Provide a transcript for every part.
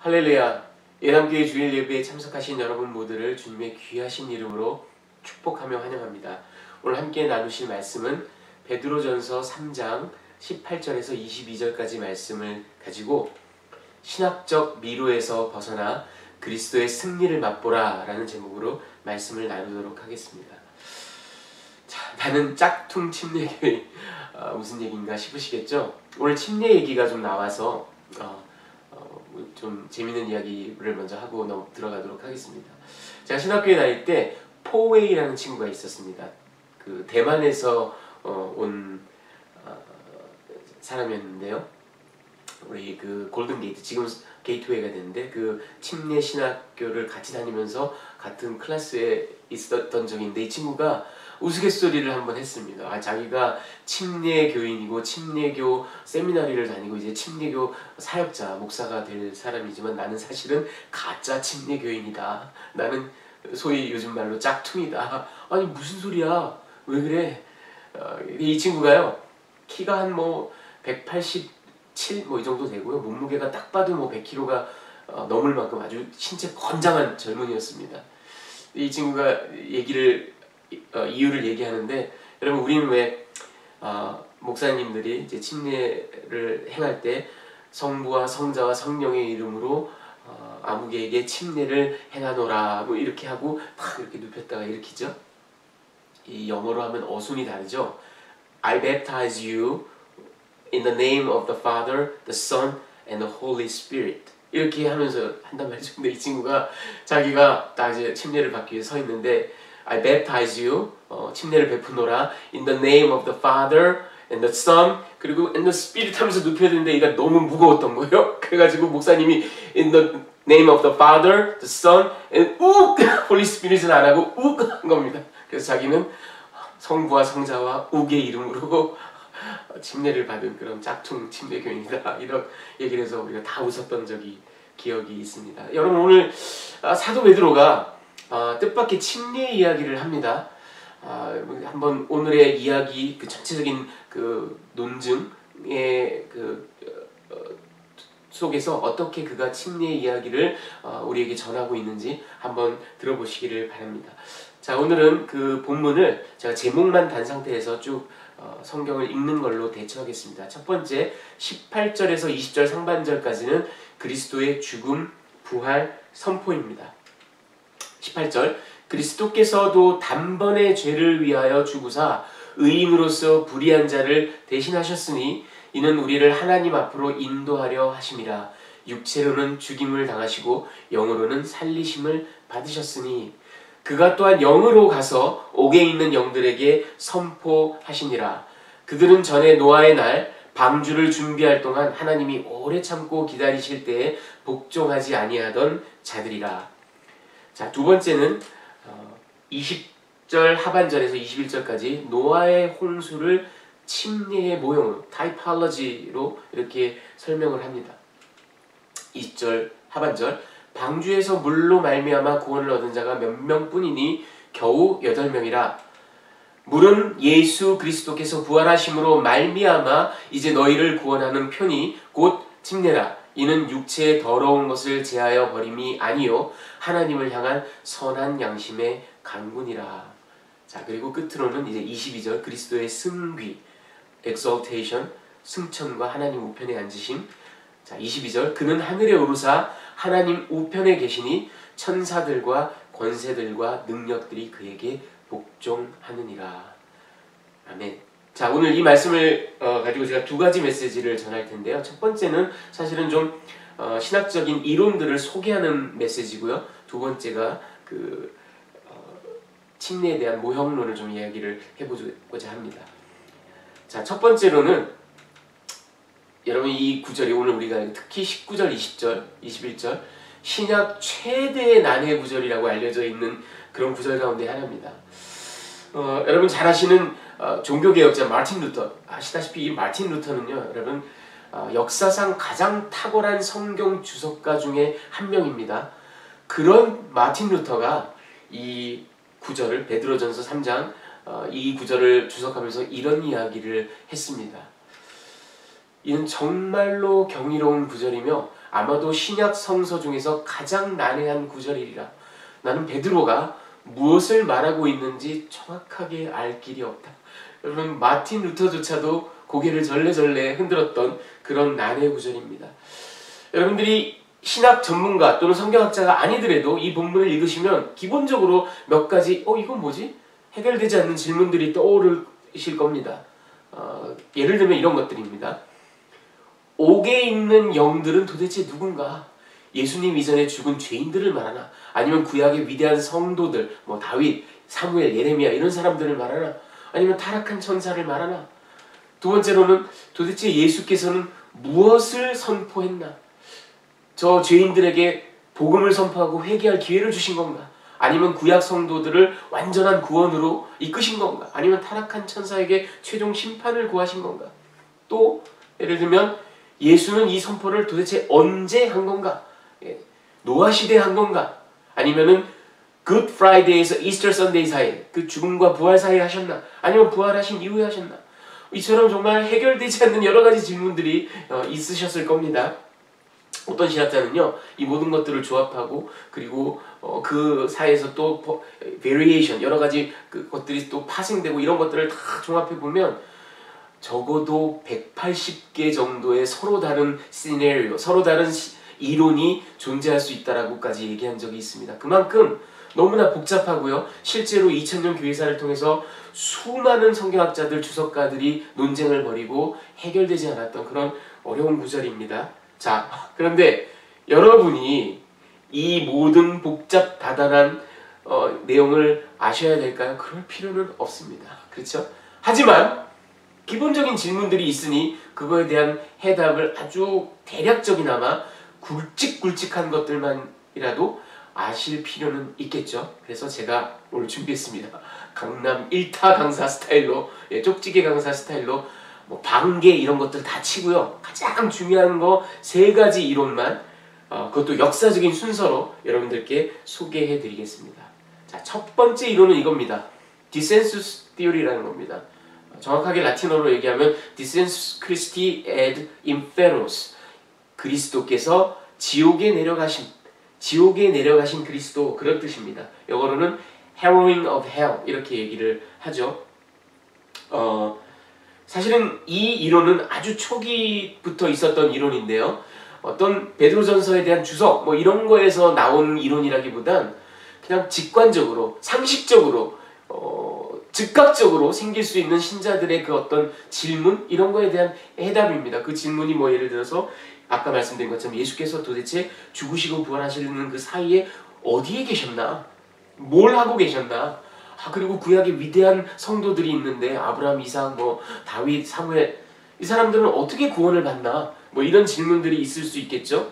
할렐루야! 예남교회 주일 예배에 참석하신 여러분 모두를 주님의 귀하신 이름으로 축복하며 환영합니다. 오늘 함께 나누실 말씀은 베드로전서 3장 18절에서 22절까지 말씀을 가지고 신학적 미로에서 벗어나 그리스도의 승리를 맛보라 라는 제목으로 말씀을 나누도록 하겠습니다. 자, 나는 짝퉁 침례교회 무슨 얘기인가 싶으시겠죠? 오늘 침례 얘기가 좀 나와서 좀 재밌는 이야기를 먼저 하고 들어가도록 하겠습니다. 제가 신학교에 다닐 때 포웨이라는 친구가 있었습니다. 그 대만에서 온 사람이었는데요. 우리 그 골든 게이트, 지금 게이트웨이가 됐는데 그 침례 신학교를 같이 다니면서 같은 클래스에 있었던 적이 있는데 이 친구가 우스갯소리를 한번 했습니다. 자기가 침례 교인이고 침례교 세미나리를 다니고 이제 침례교 사역자, 목사가 될 사람이지만 나는 사실은 가짜 침례 교인이다. 나는 소위 요즘 말로 짝퉁이다. 아니 무슨 소리야? 왜 그래? 이 친구가요. 키가 한 187 이 정도 되고요. 몸무게가 딱 봐도 100kg가 넘을 만큼 아주 신체 건장한 젊은이였습니다. 이 친구가 이유를 얘기하는데, 여러분 우리는 왜 목사님들이 이제 침례를 행할 때 성부와 성자와 성령의 이름으로 아무개에게 침례를 행하노라 이렇게 하고 탁 이렇게 눕혔다가 일으키죠. 이 영어로 하면 어순이 다르죠. I baptize you in the name of the Father, the Son, and the Holy Spirit. 이렇게 하면서 한단 말이죠. 근데 이 친구가 자기가 딱 이제 침례를 받기 위해 서 있는데 I baptize you, 침례를 베푸노라 in the name of the Father and the Son 그리고 and the Spirit 하면서 눕혀야 되는데 이가 너무 무거웠던 거예요. 그래가지고 목사님이 in the name of the Father, the Son and Holy Spirit은 안 하고 한 겁니다. 그래서 자기는 성부와 성자와 욱의 이름으로 침례를 받은 그런 짝퉁 침례교인이다. 이런 얘기를 해서 우리가 다 웃었던 기억이 있습니다. 여러분 오늘 사도 베드로가 뜻밖의 침례 이야기를 합니다. 한번 오늘의 이야기 그 전체적인 그 논증의 속에서 어떻게 그가 침례 이야기를 우리에게 전하고 있는지 한번 들어보시기를 바랍니다. 자, 오늘은 그 본문을 제가 제목만 단 상태에서 쭉 성경을 읽는 걸로 대처하겠습니다. 첫 번째 18절에서 20절 상반절까지는 그리스도의 죽음, 부활, 선포입니다. 18절 그리스도께서도 단번에 죄를 위하여 죽으사 의인으로서 불의한 자를 대신하셨으니 이는 우리를 하나님 앞으로 인도하려 하심이라. 육체로는 죽임을 당하시고 영으로는 살리심을 받으셨으니 그가 또한 영으로 가서 옥에 있는 영들에게 선포하시니라. 그들은 전에 노아의 날 방주를 준비할 동안 하나님이 오래 참고 기다리실 때에 복종하지 아니하던 자들이라. 자, 두 번째는 20절 하반절에서 21절까지 노아의 홍수를 침례의 모형으로 타이팔러지로 이렇게 설명을 합니다. 20절 하반절 방주에서 물로 말미암아 구원을 얻은 자가 몇 명뿐이니 겨우 8명이라. 물은 예수 그리스도께서 부활하심으로 말미암아 이제 너희를 구원하는 편이 곧 침례라. 이는 육체의 더러운 것을 제하여 버림이 아니요 하나님을 향한 선한 양심의 강군이라. 자, 그리고 끝으로는 이제 22절 그리스도의 승귀 exaltation, 승천과 하나님 우편에 앉으심. 자, 22절 그는 하늘에 오르사 하나님 우편에 계시니 천사들과 권세들과 능력들이 그에게 복종하느니라. 아멘. 자, 오늘 이 말씀을 가지고 제가 두 가지 메시지를 전할 텐데요. 첫 번째는 사실은 좀 신학적인 이론들을 소개하는 메시지고요. 두 번째가 침례에 대한 모형론을 좀 이야기를 해보고자 합니다. 자, 첫 번째로는 여러분 이 구절이 오늘 우리가 특히 19절, 20절, 21절 신약 최대의 난해 구절이라고 알려져 있는 그런 구절 가운데 하나입니다. 여러분 잘 아시는 종교개혁자 마틴 루터 아시다시피 이 마틴 루터는요 여러분 역사상 가장 탁월한 성경 주석가 중에 한 명입니다. 그런 마틴 루터가 이 구절을 베드로전서 3장 이 구절을 주석하면서 이런 이야기를 했습니다. 이는 정말로 경이로운 구절이며 아마도 신약 성서 중에서 가장 난해한 구절이리라. 나는 베드로가 무엇을 말하고 있는지 정확하게 알 길이 없다. 여러분, 마틴 루터조차도 고개를 절레절레 흔들었던 그런 난해 구절입니다. 여러분들이 신학 전문가 또는 성경학자가 아니더라도 이 본문을 읽으시면 기본적으로 몇 가지 이건 뭐지? 해결되지 않는 질문들이 떠오르실 겁니다. 예를 들면 이런 것들입니다. 옥에 있는 영들은 도대체 누군가? 예수님 이전에 죽은 죄인들을 말하나? 아니면 구약의 위대한 성도들, 다윗, 사무엘, 예레미야 이런 사람들을 말하나? 아니면 타락한 천사를 말하나? 두 번째로는 도대체 예수께서는 무엇을 선포했나? 저 죄인들에게 복음을 선포하고 회개할 기회를 주신 건가? 아니면 구약 성도들을 완전한 구원으로 이끄신 건가? 아니면 타락한 천사에게 최종 심판을 구하신 건가? 또 예를 들면 예수는 이 선포를 도대체 언제 한 건가? 노아 시대에 한 건가? 아니면은 Good Friday에서 Easter Sunday 사이, 그 죽음과 부활 사이에 하셨나? 아니면 부활하신 이후에 하셨나? 이처럼 정말 해결되지 않는 여러 가지 질문들이 있으셨을 겁니다. 어떤 신학자는요, 이 모든 것들을 조합하고 그리고 그 사이에서 또 variation, 여러 가지 그 것들이 또 파생되고 이런 것들을 다 종합해 보면 적어도 180개 정도의 서로 다른 시나리오, 서로 다른 이론이 존재할 수 있다라고까지 얘기한 적이 있습니다. 그만큼 너무나 복잡하고요. 실제로 2000년 교회사를 통해서 수많은 성경학자들, 주석가들이 논쟁을 벌이고 해결되지 않았던 그런 어려운 구절입니다. 자, 그런데 여러분이 이 모든 복잡다단한 내용을 아셔야 될까요? 그럴 필요는 없습니다. 그렇죠? 하지만 기본적인 질문들이 있으니 그거에 대한 해답을 아주 대략적이나마 굵직굵직한 것들만이라도 아실 필요는 있겠죠. 그래서 제가 오늘 준비했습니다. 강남 1타 강사 스타일로, 쪽지게 강사 스타일로 반개 이런 것들 다 치고요. 가장 중요한 거 3가지 이론만 그것도 역사적인 순서로 여러분들께 소개해 드리겠습니다. 자, 첫 번째 이론은 이겁니다. 디센수스 티오리라는 겁니다. 정확하게 라틴어로 얘기하면 Descensus Christi ad Inferos, 그리스도께서 지옥에 내려가신 그리스도, 그런 뜻입니다. 영어로는 Harrowing of Hell 이렇게 얘기를 하죠. 사실은 이 이론은 아주 초기부터 있었던 이론인데요. 어떤 베드로전서에 대한 주석 이런 거에서 나온 이론이라기보단 그냥 직관적으로, 상식적으로, 즉각적으로 생길 수 있는 신자들의 그 어떤 질문 이런 거에 대한 해답입니다. 그 질문이 예를 들어서 아까 말씀드린 것처럼 예수께서 도대체 죽으시고 부활하시는 그 사이에 어디에 계셨나? 뭘 하고 계셨나? 그리고 구약의 위대한 성도들이 있는데 아브라함, 이삭, 다윗, 사무엘, 이 사람들은 어떻게 구원을 받나? 이런 질문들이 있을 수 있겠죠?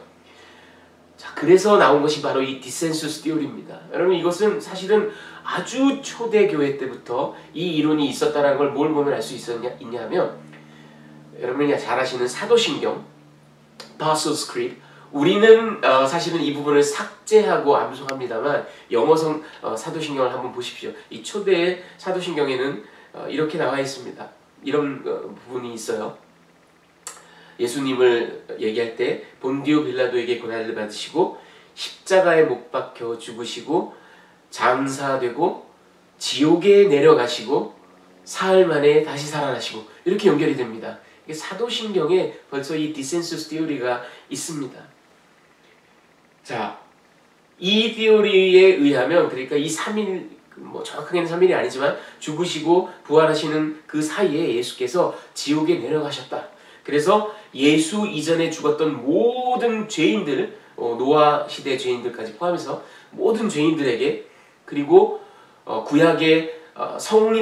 자, 그래서 나온 것이 바로 이 디센수스 티오리입니다. 여러분, 이것은 사실은 아주 초대 교회 때부터 이 이론이 있었다는 걸 뭘 보면 알 수 있냐 하면, 여러분이 잘 아시는 사도신경, Apostles' Creed, 우리는 사실은 이 부분을 삭제하고 암송합니다만 영어성 사도신경을 한번 보십시오. 이 초대의 사도신경에는 이렇게 나와 있습니다. 이런 부분이 있어요. 예수님을 얘기할 때 본디오 빌라도에게 고난을 받으시고 십자가에 못 박혀 죽으시고 장사되고 지옥에 내려가시고 사흘 만에 다시 살아나시고 이렇게 연결이 됩니다. 사도신경에 벌써 이 디센수스 티오리가 있습니다. 자, 이 티오리에 의하면, 그러니까 이 3일, 정확하게는 3일이 아니지만 죽으시고 부활하시는 그 사이에 예수께서 지옥에 내려가셨다. 그래서 예수 이전에 죽었던 모든 죄인들, 노아 시대 죄인들까지 포함해서 모든 죄인들에게, 그리고 구약의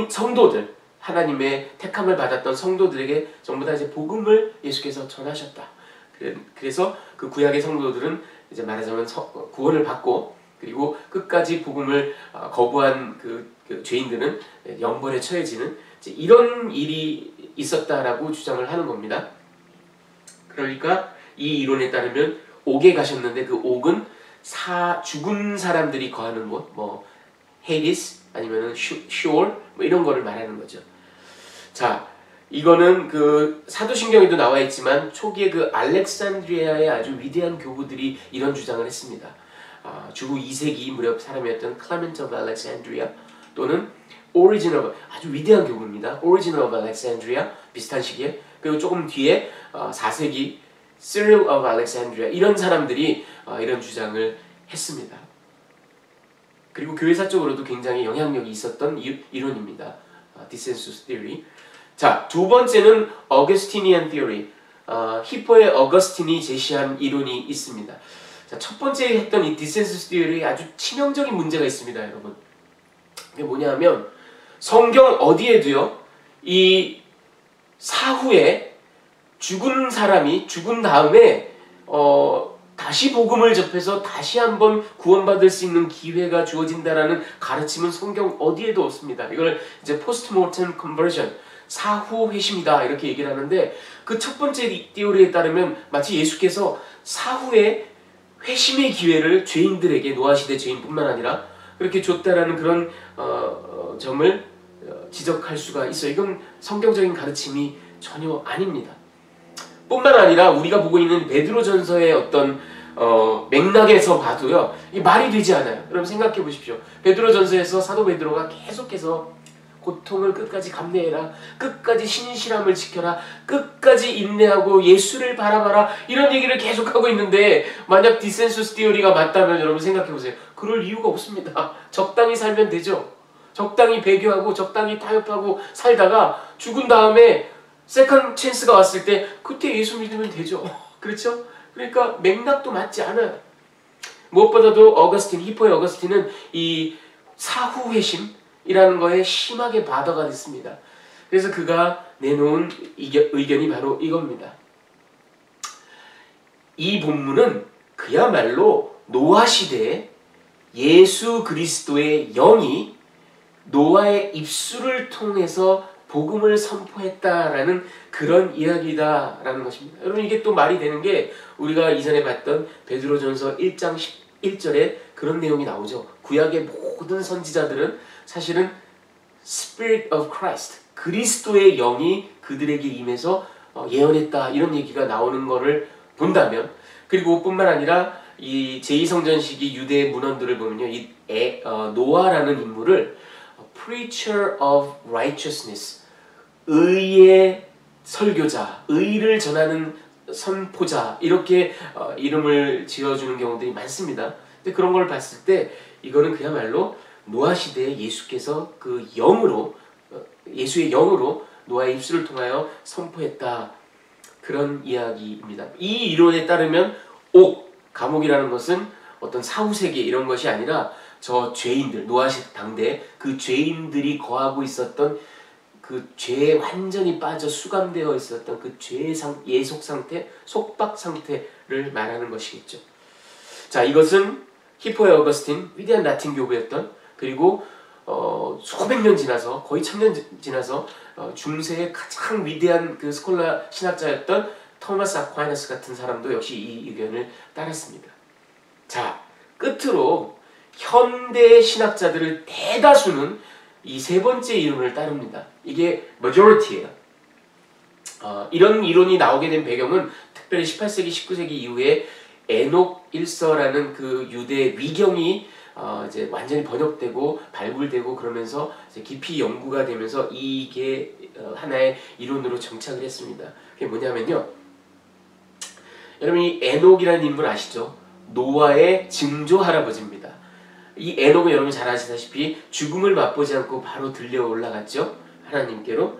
성도들, 하나님의 택함을 받았던 성도들에게 전부 다 이제 복음을 예수께서 전하셨다. 그래서 그 구약의 성도들은 이제 말하자면 구원을 받고, 그리고 끝까지 복음을 거부한 그 죄인들은 영벌에 처해지는 이런 일이 있었다라고 주장을 하는 겁니다. 그러니까 이 이론에 따르면 옥에 가셨는데 그 옥은 죽은 사람들이 거하는 곳, 헤이디스 아니면은 슈올 이런 거를 말하는 거죠. 자, 이거는 그 사도신경에도 나와 있지만 초기에 그 알렉산드리아의 아주 위대한 교부들이 이런 주장을 했습니다. 주후 2세기 무렵 사람이었던 클레멘트 오브 알렉산드리아 또는 오리진 오브, 아주 위대한 교부입니다. 오리진 오브 알렉산드리아 비슷한 시기에, 그리고 조금 뒤에 4세기 시릴 오브 알렉산드리아, 이런 사람들이 이런 주장을 했습니다. 그리고 교회사적으로도 굉장히 영향력이 있었던 이론입니다. 디센수스 티어리. 자, 두 번째는 어거스티니안 티어리. 히포의 어거스틴이 제시한 이론이 있습니다. 자, 첫 번째 했던 이 디센수스 티어리에 아주 치명적인 문제가 있습니다, 여러분. 이게 뭐냐면 성경 어디에도요, 이 사후에 죽은 사람이 죽은 다음에 다시 복음을 접해서 다시 한번 구원받을 수 있는 기회가 주어진다라는 가르침은 성경 어디에도 없습니다. 이걸 이제 포스트모템 컨버전, 사후 회심이다 이렇게 얘기를 하는데, 그 첫 번째 띠오리에 따르면 마치 예수께서 사후에 회심의 기회를 죄인들에게, 노아시대 죄인뿐만 아니라 그렇게 줬다라는 그런 점을 지적할 수가 있어요. 이건 성경적인 가르침이 전혀 아닙니다. 뿐만 아니라 우리가 보고 있는 베드로전서의 어떤 맥락에서 봐도요, 이 말이 되지 않아요. 여러분 생각해 보십시오. 베드로전서에서 사도 베드로가 계속해서 고통을 끝까지 감내해라, 끝까지 신실함을 지켜라, 끝까지 인내하고 예수를 바라봐라, 이런 얘기를 계속하고 있는데, 만약 디센수스 티어리가 맞다면 여러분 생각해 보세요. 그럴 이유가 없습니다. 적당히 살면 되죠. 적당히 배교하고 적당히 타협하고 살다가 죽은 다음에 세컨 찬스가 왔을 때 그때 예수 믿으면 되죠. 그렇죠? 그러니까 맥락도 맞지 않아요. 무엇보다도 히포의 어거스틴은 이 사후 회심이라는 거에 심하게 바다가 됐습니다. 그래서 그가 내놓은 의견이 바로 이겁니다. 이 본문은 그야말로 노아 시대에 예수 그리스도의 영이 노아의 입술을 통해서 복음을 선포했다라는 그런 이야기다라는 것입니다. 여러분, 이게 또 말이 되는 게 우리가 이전에 봤던 베드로전서 1장 11절에 그런 내용이 나오죠. 구약의 모든 선지자들은 사실은 Spirit of Christ, 그리스도의 영이 그들에게 임해서 예언했다, 이런 얘기가 나오는 것을 본다면, 그리고 뿐만 아니라 이 제2성전 시기 유대 문헌들을 보면요, 이 노아라는 인물을 Preacher of Righteousness, 의의 설교자, 의를 전하는 선포자, 이렇게 이름을 지어주는 경우들이 많습니다. 근데 그런 걸 봤을 때 이거는 그야말로 노아 시대에 예수께서 그 영으로, 예수의 영으로 노아의 입술을 통하여 선포했다, 그런 이야기입니다. 이 이론에 따르면 감옥이라는 것은 어떤 사후세계 이런 것이 아니라 저 죄인들, 노아시 당대 그 죄인들이 거하고 있었던 그 죄에 완전히 빠져 수감되어 있었던 그 죄의 예속 상태, 속박 상태를 말하는 것이겠죠. 자, 이것은 히포의 어거스틴, 위대한 라틴 교부였던, 그리고 수백 년 지나서, 거의 1000년 지나서 중세의 가장 위대한 그 스콜라 신학자였던 토마스 아퀴나스 같은 사람도 역시 이 의견을 따랐습니다. 자, 끝으로 현대 신학자들을 대다수는 이 세 번째 이론을 따릅니다. 이게 majority예요. 이런 이론이 나오게 된 배경은 특별히 18세기, 19세기 이후에 에녹 일서라는 그 유대 위경이 이제 완전히 번역되고 발굴되고 그러면서 이제 깊이 연구가 되면서 이게 하나의 이론으로 정착을 했습니다. 그게 뭐냐면요, 여러분 이 에녹이라는 인물 아시죠? 노아의 증조 할아버지입니다. 이 에녹은 여러분 잘 아시다시피 죽음을 맛보지 않고 바로 들려 올라갔죠, 하나님께로.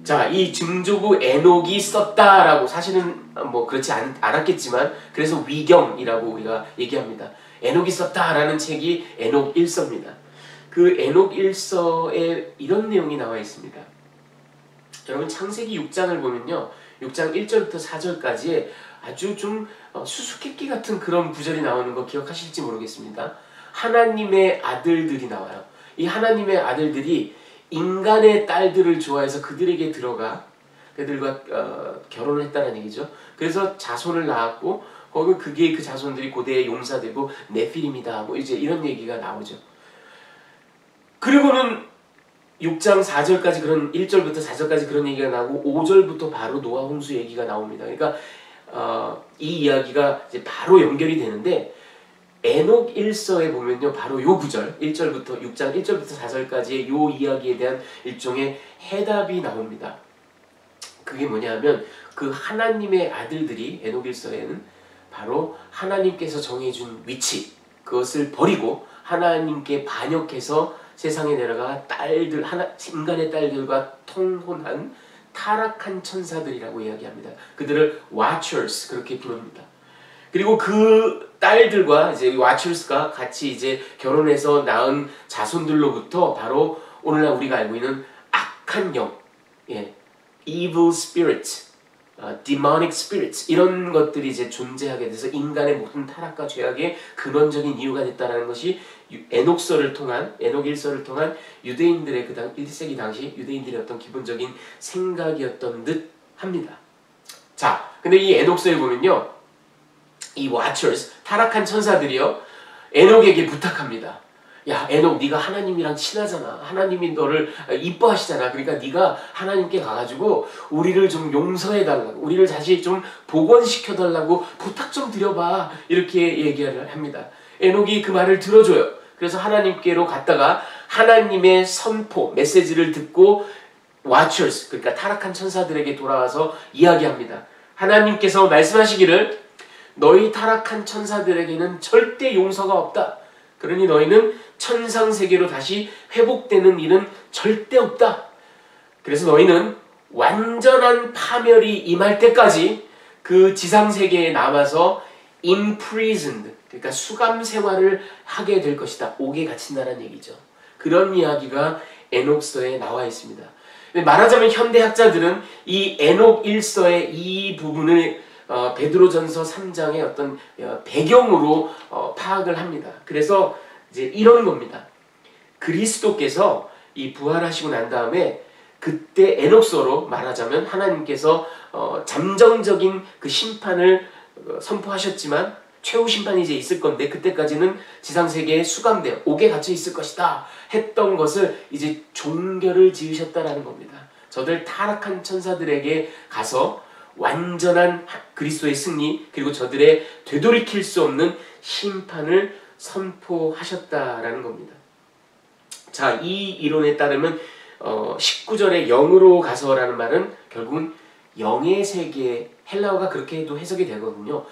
자, 이 증조부 에녹이 썼다라고, 사실은 뭐 그렇지 않았겠지만 그래서 위경이라고 우리가 얘기합니다. 에녹이 썼다라는 책이 에녹 1서입니다. 그 에녹 1서에 이런 내용이 나와 있습니다. 여러분 창세기 6장을 보면요, 6장 1절부터 4절까지에 아주 좀 수수께끼 같은 그런 구절이 나오는 거 기억하실지 모르겠습니다. 하나님의 아들들이 나와요. 이 하나님의 아들들이 인간의 딸들을 좋아해서 그들에게 들어가 그들과 결혼을 했다는 얘기죠. 그래서 자손을 낳았고 거기 그게 그 자손들이 고대의 용사되고 네필임이다, 뭐 이제 이런 얘기가 나오죠. 그리고는 6장 4절까지 그런 1절부터 4절까지 그런 얘기가 나오고 5절부터 바로 노아 홍수 얘기가 나옵니다. 그러니까 이 이야기가 이제 바로 연결이 되는데 에녹 1서에 보면요, 바로 요 구절 1절부터 6장 1절부터 4절까지의 요 이야기에 대한 일종의 해답이 나옵니다. 그게 뭐냐면 그 하나님의 아들들이 에녹 1서에는 바로 하나님께서 정해준 위치, 그것을 버리고 하나님께 반역해서 세상에 내려가 딸들, 인간의 딸들과 통혼한 타락한 천사들이라고 이야기합니다. 그들을 watchers 그렇게 부릅니다. 그리고 그 딸들과 이제 watchers가 같이 이제 결혼해서 낳은 자손들로부터 바로 오늘날 우리가 알고 있는 악한 영, evil spirits, demonic spirits 이런 것들이 이제 존재하게 돼서 인간의 모든 타락과 죄악의 근원적인 이유가 됐다라는 것이 에녹서를 통한 에녹 1서를 통한 유대인들의 그 1세기 당시 유대인들의 어떤 기본적인 생각이었던 듯 합니다. 자, 근데 이 에녹서에 보면요, 이 watchers 타락한 천사들이요 에녹에게 부탁합니다. 야, 에녹, 네가 하나님이랑 친하잖아. 하나님이 너를 이뻐하시잖아. 그러니까 네가 하나님께 가가지고 우리를 좀 용서해달라고, 우리를 다시 좀 복원시켜달라고 부탁 좀 드려봐. 이렇게 얘기를 합니다. 에녹이 그 말을 들어줘요. 그래서 하나님께로 갔다가 하나님의 선포, 메시지를 듣고 watchers, 그러니까 타락한 천사들에게 돌아와서 이야기합니다. 하나님께서 말씀하시기를 너희 타락한 천사들에게는 절대 용서가 없다. 그러니 너희는 천상세계로 다시 회복되는 일은 절대 없다. 그래서 너희는 완전한 파멸이 임할 때까지 그 지상세계에 남아서 imprisoned, 그러니까 수감 생활을 하게 될 것이다. 옥에 갇힌다는 얘기죠. 그런 이야기가 에녹서에 나와 있습니다. 말하자면 현대학자들은 이 에녹 1서의 이 부분을 베드로전서 3장의 어떤 배경으로 파악을 합니다. 그래서 이제 이런 겁니다. 그리스도께서 이 부활하시고 난 다음에 그때 에녹서로 말하자면 하나님께서 잠정적인 그 심판을 선포하셨지만 최후 심판이 이제 있을 건데 그때까지는 지상세계에 수감되어 옥에 갇혀 있을 것이다 했던 것을 이제 종결을 지으셨다라는 겁니다. 저들 타락한 천사들에게 가서 완전한 그리스도의 승리, 그리고 저들의 되돌이킬 수 없는 심판을 선포하셨다라는 겁니다. 자, 이 이론에 따르면 19절에 영으로 가서라는 말은 결국은 영의 세계, 헬라어가 그렇게도 해석이 되거든요.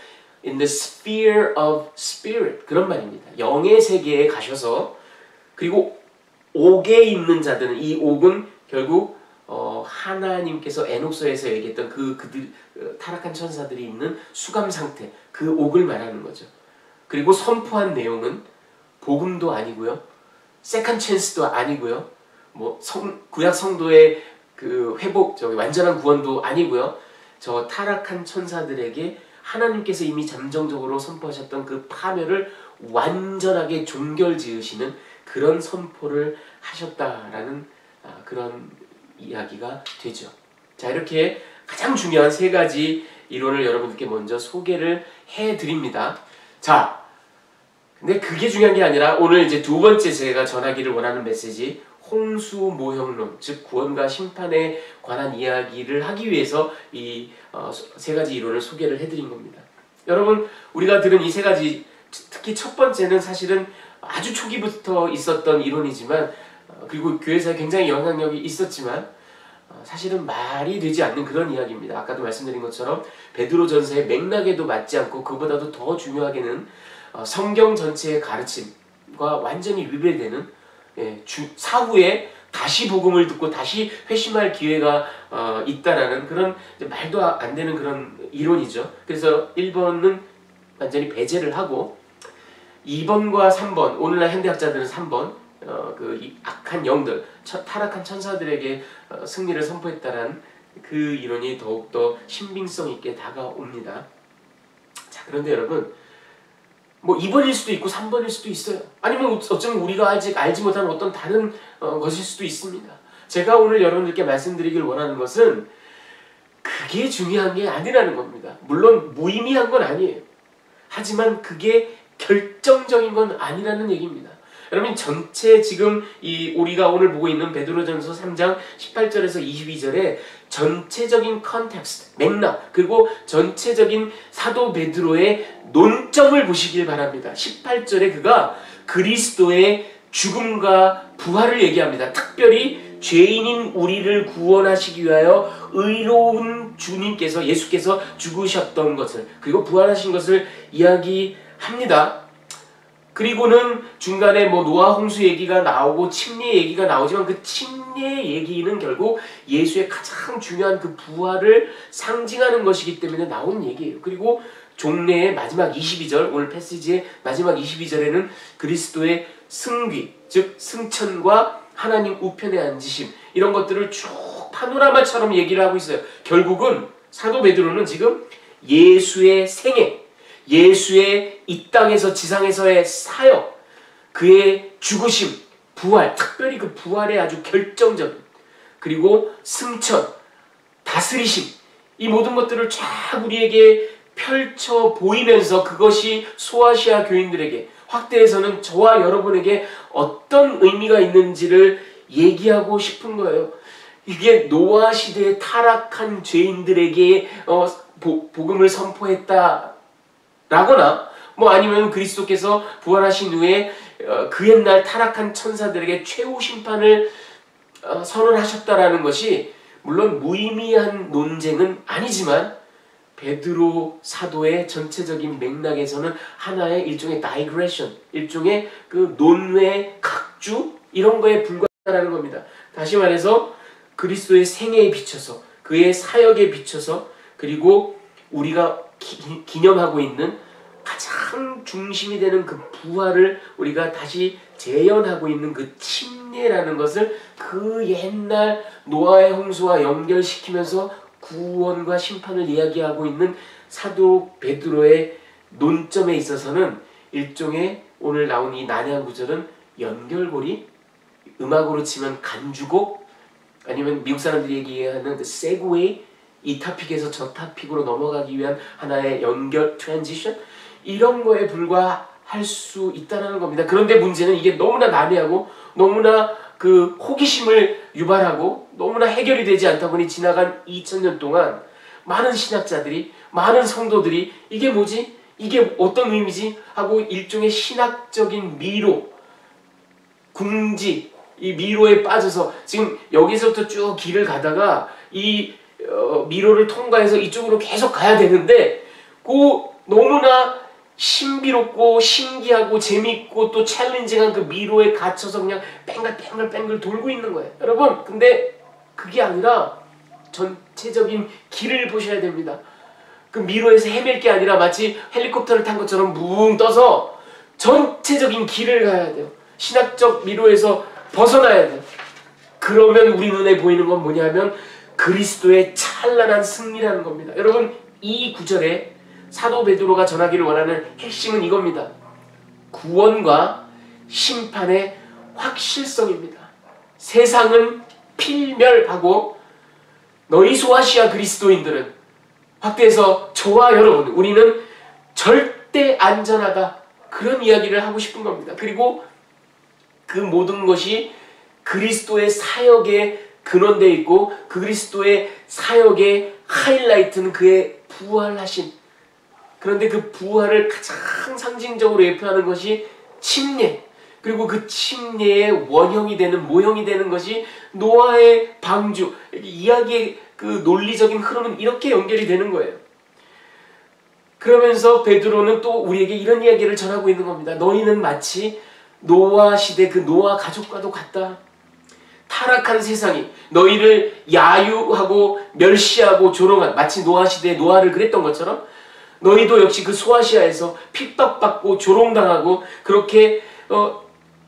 In the sphere of spirit, 그런 말입니다. 영의 세계에 가셔서, 그리고 옥에 있는 자들은, 이 옥은 결국 하나님께서 에녹서에서 얘기했던 그들 타락한 천사들이 있는 수감 상태, 그 옥을 말하는 거죠. 그리고 선포한 내용은 복음도 아니고요, 세컨 찬스도 아니고요, 뭐 구약 성도의 그 회복, 완전한 구원도 아니고요, 저 타락한 천사들에게 하나님께서 이미 잠정적으로 선포하셨던 그 파멸을 완전하게 종결지으시는 그런 선포를 하셨다라는 그런 이야기가 되죠. 자, 이렇게 가장 중요한 세 가지 이론을 여러분들께 먼저 소개를 해드립니다. 자, 근데 그게 중요한 게 아니라 오늘 이제 두 번째 제가 전하기를 원하는 메시지, 홍수 모형론, 즉 구원과 심판에 관한 이야기를 하기 위해서 이 세 가지 이론을 소개를 해드린 겁니다. 여러분, 우리가 들은 이 세 가지, 특히 첫 번째는 사실은 아주 초기부터 있었던 이론이지만, 그리고 교회사에 굉장히 영향력이 있었지만 사실은 말이 되지 않는 그런 이야기입니다. 아까도 말씀드린 것처럼 베드로전서의 맥락에도 맞지 않고 그보다도 더 중요하게는 성경 전체의 가르침과 완전히 위배되는, 사후에 다시 복음을 듣고 다시 회심할 기회가 있다라는 그런 말도 안 되는 그런 이론이죠. 그래서 1번은 완전히 배제를 하고 2번과 3번, 오늘날 현대학자들은 3번, 그 악한 영들, 타락한 천사들에게 승리를 선포했다라는 그 이론이 더욱더 신빙성 있게 다가옵니다. 자, 그런데 여러분, 뭐 2번일 수도 있고 3번일 수도 있어요. 아니면 어쩌면 우리가 아직 알지 못하는 어떤 다른 것일 수도 있습니다. 제가 오늘 여러분들께 말씀드리길 원하는 것은 그게 중요한 게 아니라는 겁니다. 물론 무의미한 건 아니에요. 하지만 그게 결정적인 건 아니라는 얘기입니다. 여러분 전체 지금 우리가 오늘 보고 있는 베드로전서 3장 18절에서 22절에 전체적인 컨텍스트, 맥락, 그리고 전체적인 사도 베드로의 논점을 보시길 바랍니다. 18절에 그가 그리스도의 죽음과 부활을 얘기합니다. 특별히 죄인인 우리를 구원하시기 위하여 의로운 주님께서, 예수께서 죽으셨던 것을, 그리고 부활하신 것을 이야기합니다. 그리고는 중간에 노아 홍수 얘기가 나오고 침례 얘기가 나오지만 그 침례 얘기는 결국 예수의 가장 중요한 그 부활을 상징하는 것이기 때문에 나온 얘기예요. 그리고 종례의 마지막 22절, 오늘 패시지의 마지막 22절에는 그리스도의 승귀, 즉 승천과 하나님 우편에 앉으심, 이런 것들을 쭉 파노라마처럼 얘기를 하고 있어요. 결국은 사도 베드로는 지금 예수의 생애, 예수의 이 땅에서 지상에서의 사역, 그의 죽으심, 부활, 특별히 그 부활의 아주 결정적인, 그리고 승천, 다스리심, 이 모든 것들을 쫙 우리에게 펼쳐 보이면서 그것이 소아시아 교인들에게, 확대해서는 저와 여러분에게 어떤 의미가 있는지를 얘기하고 싶은 거예요. 이게 노아 시대에 타락한 죄인들에게 복음을 선포했다 라거나 아니면 그리스도께서 부활하신 후에 그 옛날 타락한 천사들에게 최후 심판을 선언하셨다라는 것이 물론 무의미한 논쟁은 아니지만 베드로 사도의 전체적인 맥락에서는 하나의 일종의 다이그레션, 일종의 그 논외 각주, 이런 거에 불과하다는 겁니다. 다시 말해서 그리스도의 생애에 비춰서, 그의 사역에 비춰서, 그리고 우리가 기념하고 있는 가장 중심이 되는 그 부활을 우리가 다시 재현하고 있는 그 침례라는 것을 그 옛날 노아의 홍수와 연결시키면서 구원과 심판을 이야기하고 있는 사도 베드로의 논점에 있어서는 일종의 오늘 나온 이 난해한 구절은 연결고리, 음악으로 치면 간주곡, 아니면 미국 사람들이 얘기하는 그 세그웨이, 이 타픽에서 저 타픽으로 넘어가기 위한 하나의 연결 트랜지션, 이런 거에 불과할 수 있다는 겁니다. 그런데 문제는 이게 너무나 난해하고 너무나 그 호기심을 유발하고 너무나 해결이 되지 않다 보니 지나간 2000년 동안 많은 신학자들이, 많은 성도들이 이게 뭐지? 이게 어떤 의미지? 하고 일종의 신학적인 미로, 궁지, 이 미로에 빠져서 지금 여기서부터 쭉 길을 가다가 이 미로를 통과해서 이쪽으로 계속 가야 되는데 그 너무나 신비롭고 신기하고 재밌고 또 챌린징한 그 미로에 갇혀서 그냥 뺑글 돌고 있는 거예요. 여러분, 근데 그게 아니라 전체적인 길을 보셔야 됩니다. 그 미로에서 헤맬 게 아니라 마치 헬리콥터를 탄 것처럼 뭉 떠서 전체적인 길을 가야 돼요. 신학적 미로에서 벗어나야 돼요. 그러면 우리 눈에 보이는 건 뭐냐면 그리스도의 찬란한 승리라는 겁니다. 여러분, 이 구절에 사도 베드로가 전하기를 원하는 핵심은 이겁니다. 구원과 심판의 확실성입니다. 세상은 필멸하고 너희 소아시아 그리스도인들은, 확대해서 저와 여러분, 우리는 절대 안전하다, 그런 이야기를 하고 싶은 겁니다. 그리고 그 모든 것이 그리스도의 사역에 근원되어 있고 그 그리스도의 사역의 하이라이트는 그의 부활하신, 그런데 그 부활을 가장 상징적으로 예표하는 것이 침례, 그리고 그 침례의 원형이 되는, 모형이 되는 것이 노아의 방주, 이야기의 그 논리적인 흐름은 이렇게 연결이 되는 거예요. 그러면서 베드로는 또 우리에게 이런 이야기를 전하고 있는 겁니다. 너희는 마치 노아 시대 그 노아 가족과도 같다. 타락한 세상이 너희를 야유하고 멸시하고 조롱한, 마치 노아 시대에 노아를 그랬던 것처럼 너희도 역시 그 소아시아에서 핍박받고 조롱당하고 그렇게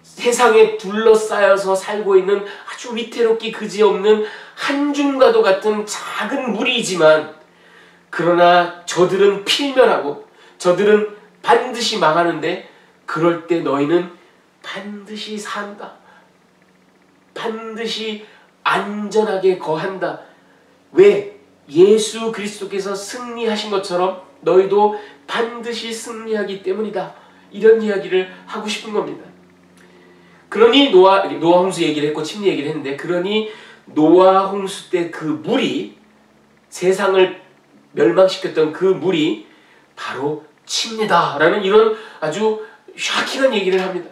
세상에 둘러싸여서 살고 있는 아주 위태롭기 그지없는 한줌과도 같은 작은 무리이지만, 그러나 저들은 필멸하고 저들은 반드시 망하는데 그럴 때 너희는 반드시 산다. 반드시 안전하게 거한다. 왜? 예수 그리스도께서 승리하신 것처럼 너희도 반드시 승리하기 때문이다. 이런 이야기를 하고 싶은 겁니다. 그러니 노아 홍수 얘기를 했고 침례 얘기를 했는데, 그러니 노아 홍수 때 그 물이, 세상을 멸망시켰던 그 물이 바로 침례다라는 이런 아주 샤킹한 얘기를 합니다.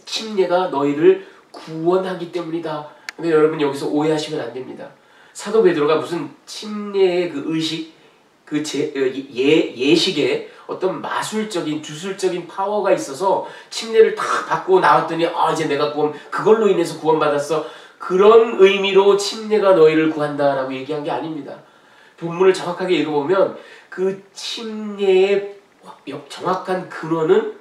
침례가 너희를 구원하기 때문이다. 근데 여러분 여기서 오해하시면 안 됩니다. 사도 베드로가 무슨 침례의 그 의식, 그 예식에 어떤 마술적인 주술적인 파워가 있어서 침례를 다 받고 나왔더니 이제 내가 그걸로 인해서 구원받았어, 그런 의미로 침례가 너희를 구한다라고 얘기한 게 아닙니다. 본문을 정확하게 읽어보면 그 침례의 정확한 근원은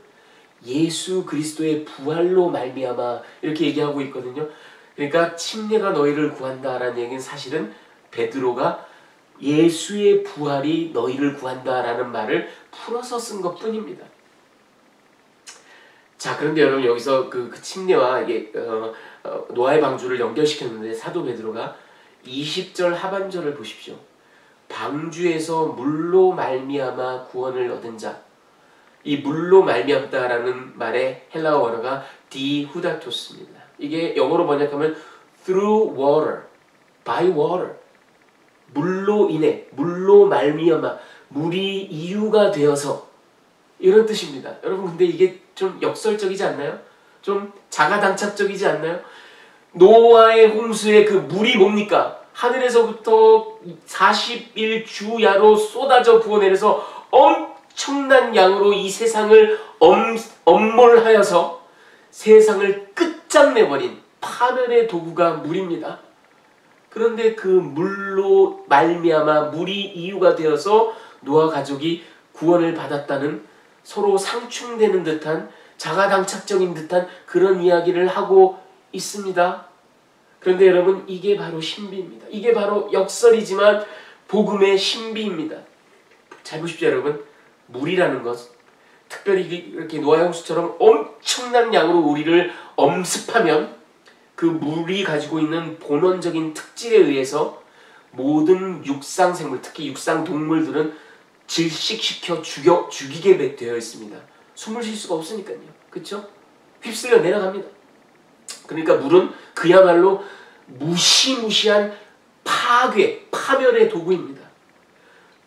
예수 그리스도의 부활로 말미암아 이렇게 얘기하고 있거든요. 그러니까 침례가 너희를 구한다라는 얘기는 사실은 베드로가 예수의 부활이 너희를 구한다라는 말을 풀어서 쓴 것뿐입니다. 자, 그런데 여러분 여기서 그 침례와 이게 노아의 방주를 연결시켰는데, 사도 베드로가 20절 하반절을 보십시오. 방주에서 물로 말미암아 구원을 얻은 자, 이 물로 말미암다라는 말의 헬라어 원어가 디후다토스입니다. 이게 영어로 번역하면 through water, by water, 물로 인해, 물로 말미암아, 물이 이유가 되어서, 이런 뜻입니다. 여러분 근데 이게 좀 역설적이지 않나요? 좀 자가당착적이지 않나요? 노아의 홍수의 그 물이 뭡니까? 하늘에서부터 40일 주야로 쏟아져 부어내려서 엄청난 양으로 이 세상을 엄몰하여서 세상을 끝장내버린 파멸의 도구가 물입니다. 그런데 그 물로 말미암아 물이 이유가 되어서 노아 가족이 구원을 받았다는, 서로 상충되는 듯한 자가당착적인 듯한 그런 이야기를 하고 있습니다. 그런데 여러분 이게 바로 신비입니다. 이게 바로 역설이지만 복음의 신비입니다. 잘 보십시오 여러분. 물이라는 것, 특별히 이렇게 노아의 홍수처럼 엄청난 양으로 우리를 엄습하면 그 물이 가지고 있는 본원적인 특질에 의해서 모든 육상생물, 특히 육상동물들은 질식시켜 죽이게 되어 있습니다. 숨을 쉴 수가 없으니까요. 그렇죠? 휩쓸려 내려갑니다. 그러니까 물은 그야말로 무시무시한 파멸의 도구입니다.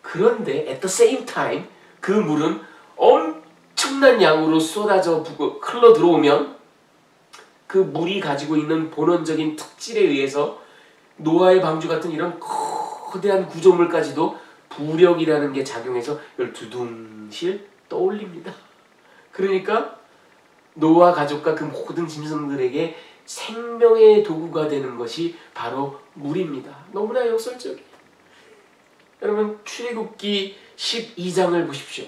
그런데 at the same time 그 물은 엄청난 양으로 쏟아져 흘러 들어오면 그 물이 가지고 있는 본원적인 특질에 의해서 노아의 방주 같은 이런 거대한 구조물까지도 부력이라는 게 작용해서 이걸 두둥실 떠올립니다. 그러니까 노아 가족과 그 모든 짐승들에게 생명의 도구가 되는 것이 바로 물입니다. 너무나 역설적이에요. 여러분 출애굽기 12장을 보십시오.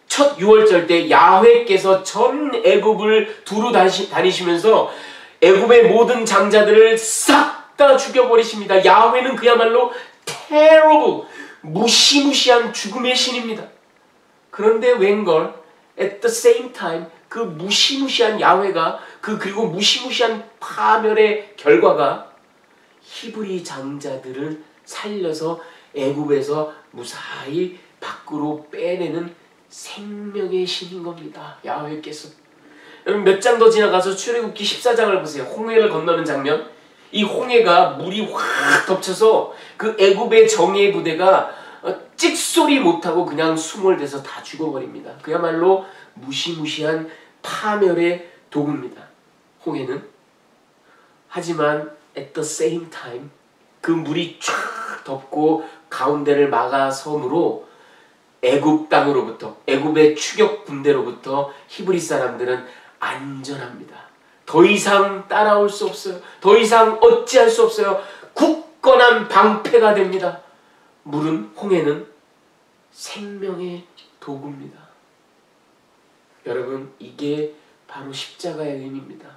첫 유월절 때 야훼께서 전 애굽을 두루 다니시면서 애굽의 모든 장자들을 싹 다 죽여버리십니다. 야훼는 그야말로 terrible, 무시무시한 죽음의 신입니다. 그런데 웬걸 at the same time 그 무시무시한 야훼가 그리고 무시무시한 파멸의 결과가 히브리 장자들을 살려서 애굽에서 무사히 밖으로 빼내는 생명의 신인 겁니다. 야훼께서. 여러분 몇 장 더 지나가서 출애굽기 14장을 보세요. 홍해를 건너는 장면. 이 홍해가 물이 확 덮쳐서 그 애굽의 정예 부대가 찍소리 못하고 그냥 숨을 대서 다 죽어버립니다. 그야말로 무시무시한 파멸의 도구입니다. 홍해는. 하지만 at the same time 그 물이 쫙 덮고 가운데를 막아섬으로 애굽 땅으로부터, 애굽의 추격 군대로부터 히브리 사람들은 안전합니다. 더 이상 따라올 수 없어요. 더 이상 어찌할 수 없어요. 굳건한 방패가 됩니다. 물은, 홍해는 생명의 도구입니다. 여러분 이게 바로 십자가의 의미입니다.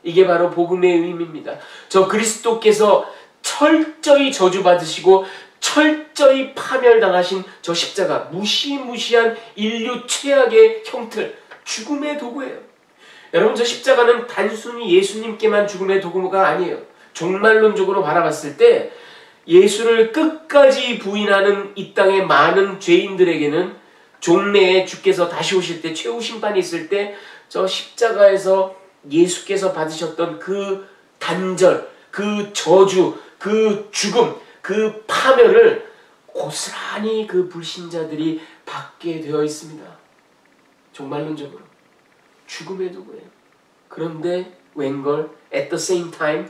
이게 바로 복음의 의미입니다. 저 그리스도께서 철저히 저주받으시고 철저히 파멸당하신 저 십자가, 무시무시한 인류 최악의 형틀, 죽음의 도구예요. 여러분 저 십자가는 단순히 예수님께만 죽음의 도구가 아니에요. 종말론적으로 바라봤을 때 예수를 끝까지 부인하는 이 땅의 많은 죄인들에게는 종래에 주께서 다시 오실 때, 최후 심판이 있을 때 저 십자가에서 예수께서 받으셨던 그 단절, 그 저주, 그 죽음, 그 파멸을 고스란히 그 불신자들이 받게 되어 있습니다. 종말론적으로 죽음의 도구예요. 그런데 웬걸 at the same time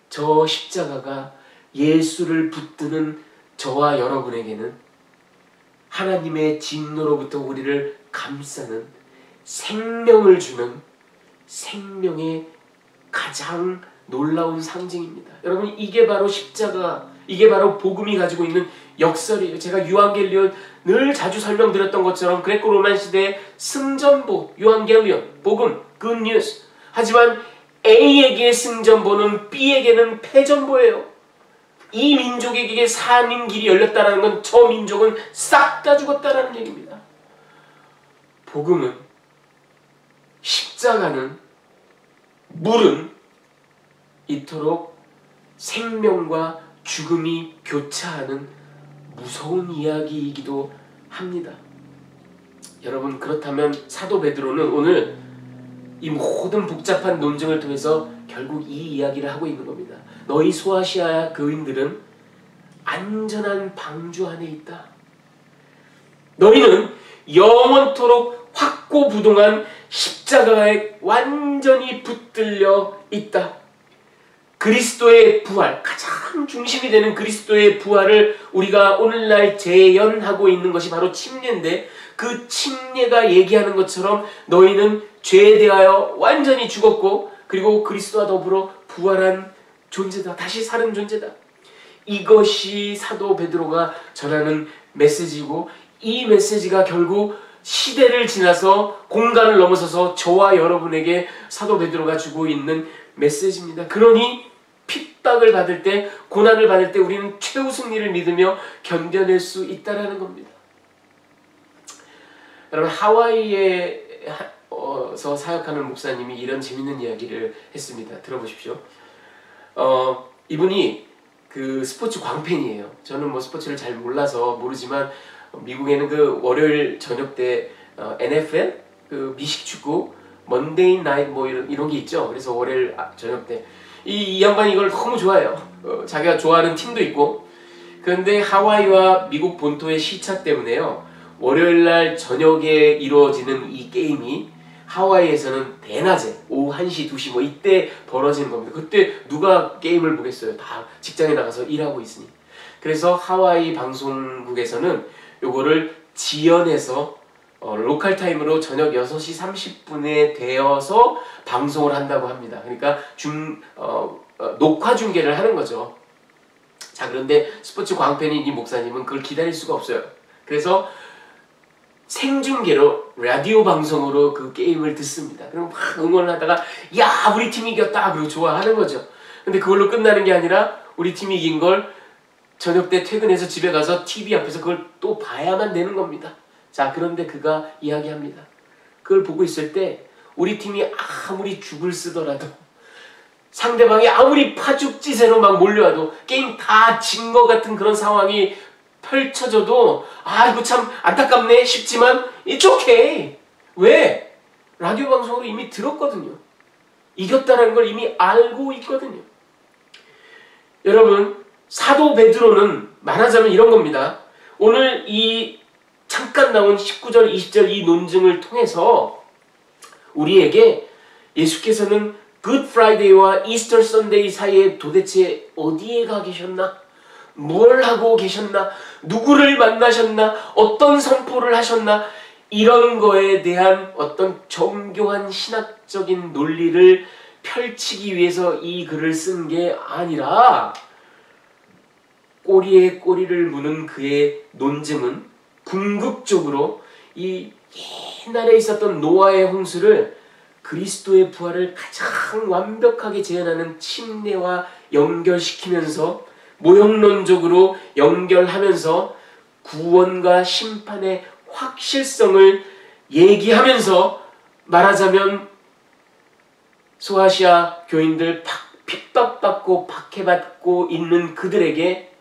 저 십자가가 예수를 붙드는 저와 여러분에게는 하나님의 진노로부터 우리를 감싸는 생명을 주는 생명의 가장 놀라운 상징입니다. 여러분, 이게 바로 십자가, 이게 바로 복음이 가지고 있는 역설이에요. 제가 유앙겔리온 늘 자주 설명드렸던 것처럼 그레코 로만 시대의 승전보, 유앙겔리온, 복음, 굿뉴스. 하지만 A에게 승전보는 B에게는 패전보예요. 이 민족에게 사는 길이 열렸다는 건 저 민족은 싹 다 죽었다는 얘기입니다. 복음은, 십자가는, 물은 이토록 생명과 죽음이 교차하는 무서운 이야기이기도 합니다. 여러분, 그렇다면 사도 베드로는 오늘 이 모든 복잡한 논증을 통해서 결국 이 이야기를 하고 있는 겁니다. 너희 소아시아 교인들은 안전한 방주 안에 있다. 너희는 영원토록 확고부동한 십자가에 완전히 붙들려 있다. 그리스도의 부활, 가장 중심이 되는 그리스도의 부활을 우리가 오늘날 재현하고 있는 것이 바로 침례인데, 그 침례가 얘기하는 것처럼 너희는 죄에 대하여 완전히 죽었고 그리고 그리스도와 더불어 부활한 존재다. 다시 사는 존재다. 이것이 사도 베드로가 전하는 메시지고, 이 메시지가 결국 시대를 지나서 공간을 넘어서서 저와 여러분에게 사도 베드로가 주고 있는 메시지입니다. 그러니 핍박을 받을 때, 고난을 받을 때 우리는 최우승리를 믿으며 견뎌낼 수 있다는 겁니다. 여러분, 하와이에서 사역하는 목사님이 이런 재밌는 이야기를 했습니다. 들어보십시오. 이분이 그 스포츠 광팬이에요. 저는 뭐 스포츠를 잘 몰라서 모르지만 미국에는 그 월요일 저녁 때 NFL 그 미식축구 먼데이 나잇 뭐 이런 게 있죠. 그래서 월요일 저녁 때 이 양반이 이걸 너무 좋아해요. 자기가 좋아하는 팀도 있고. 그런데 하와이와 미국 본토의 시차 때문에요, 월요일날 저녁에 이루어지는 이 게임이 하와이에서는 대낮에 오후 1시, 2시 뭐 이때 벌어지는 겁니다. 그때 누가 게임을 보겠어요. 다 직장에 나가서 일하고 있으니. 그래서 하와이 방송국에서는 요거를 지연해서 로컬 타임으로 저녁 6시 30분에 되어서 방송을 한다고 합니다. 그러니까 녹화 중계를 하는 거죠. 자, 그런데 스포츠 광팬인 이 목사님은 그걸 기다릴 수가 없어요. 그래서 생중계로 라디오 방송으로 그 게임을 듣습니다. 그럼 막 응원을 하다가 야, 우리 팀이 이겼다 그리고 좋아하는 거죠. 근데 그걸로 끝나는 게 아니라 우리 팀이 이긴 걸 저녁 때 퇴근해서 집에 가서 TV 앞에서 그걸 또 봐야만 되는 겁니다. 자, 그런데 그가 이야기합니다. 그걸 보고 있을 때 우리 팀이 아무리 죽을 쓰더라도, 상대방이 아무리 파죽지세로 막 몰려와도, 게임 다 진 것 같은 그런 상황이 펼쳐져도 이거 참 안타깝네 싶지만 it's okay. 왜? 라디오 방송으로 이미 들었거든요. 이겼다는 걸 이미 알고 있거든요. 여러분, 사도 베드로는 말하자면 이런 겁니다. 오늘 이 잠깐 나온 19절, 20절 이 논증을 통해서 우리에게 예수께서는 굿 프라이데이와 이스터 선데이 사이에 도대체 어디에 가 계셨나? 뭘 하고 계셨나? 누구를 만나셨나? 어떤 선포를 하셨나? 이런 거에 대한 어떤 정교한 신학적인 논리를 펼치기 위해서 이 글을 쓴 게 아니라, 꼬리에 꼬리를 무는 그의 논증은 궁극적으로 이 옛날에 있었던 노아의 홍수를 그리스도의 부활을 가장 완벽하게 재현하는 침례와 연결시키면서, 모형론적으로 연결하면서 구원과 심판의 확실성을 얘기하면서, 말하자면 소아시아 교인들 핍박받고 박해받고 있는 그들에게,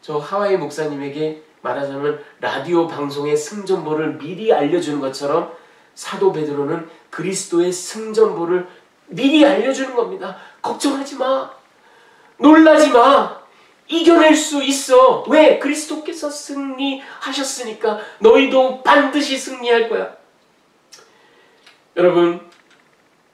저 하와이 목사님에게 말하자면 라디오 방송의 승전보를 미리 알려주는 것처럼 사도 베드로는 그리스도의 승전보를 미리 알려주는 겁니다. 걱정하지 마. 놀라지 마. 이겨낼 수 있어. 왜? 그리스도께서 승리하셨으니까 너희도 반드시 승리할 거야. 여러분,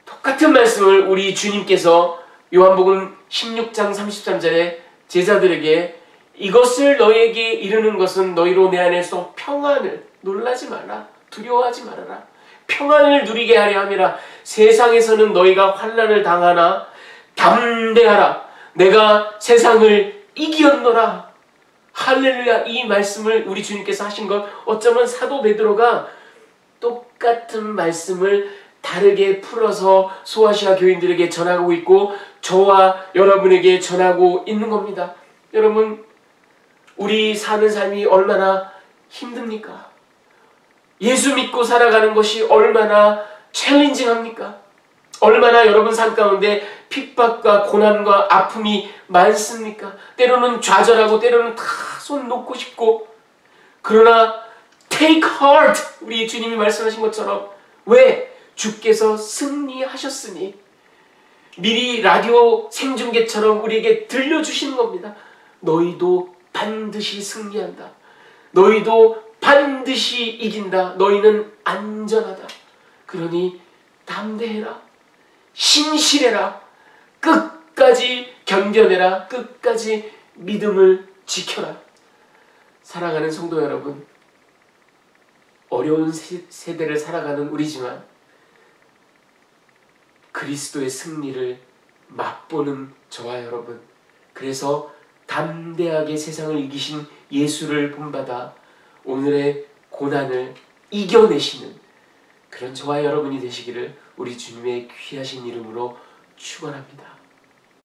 똑같은 말씀을 우리 주님께서 요한복음 16장 33절에 제자들에게 이것을 너희에게 이르는 것은 너희로 내 안에서 평안을, 놀라지 마라, 두려워하지 말아라, 평안을 누리게 하려 함이라. 세상에서는 너희가 환난을 당하나 담대하라, 내가 세상을 이기었노라. 할렐루야. 이 말씀을 우리 주님께서 하신 것, 어쩌면 사도 베드로가 똑같은 말씀을 다르게 풀어서 소아시아 교인들에게 전하고 있고 저와 여러분에게 전하고 있는 겁니다. 여러분, 우리 사는 삶이 얼마나 힘듭니까? 예수 믿고 살아가는 것이 얼마나 챌린징합니까? 얼마나 여러분 삶 가운데 핍박과 고난과 아픔이 많습니까? 때로는 좌절하고 때로는 다 손 놓고 싶고, 그러나 take heart, 우리 주님이 말씀하신 것처럼, 왜? 주께서 승리하셨으니. 미리 라디오 생중계처럼 우리에게 들려주시는 겁니다. 너희도 반드시 승리한다. 너희도 반드시 이긴다. 너희는 안전하다. 그러니 담대해라. 신실해라. 끝까지 견뎌내라. 끝까지 믿음을 지켜라. 사랑하는 성도 여러분, 어려운 세대를 살아가는 우리지만 그리스도의 승리를 맛보는 저와 여러분, 그래서 담대하게 세상을 이기신 예수를 본받아 오늘의 고난을 이겨내시는 그런 저와 여러분이 되시기를 우리 주님의 귀하신 이름으로 축원합니다.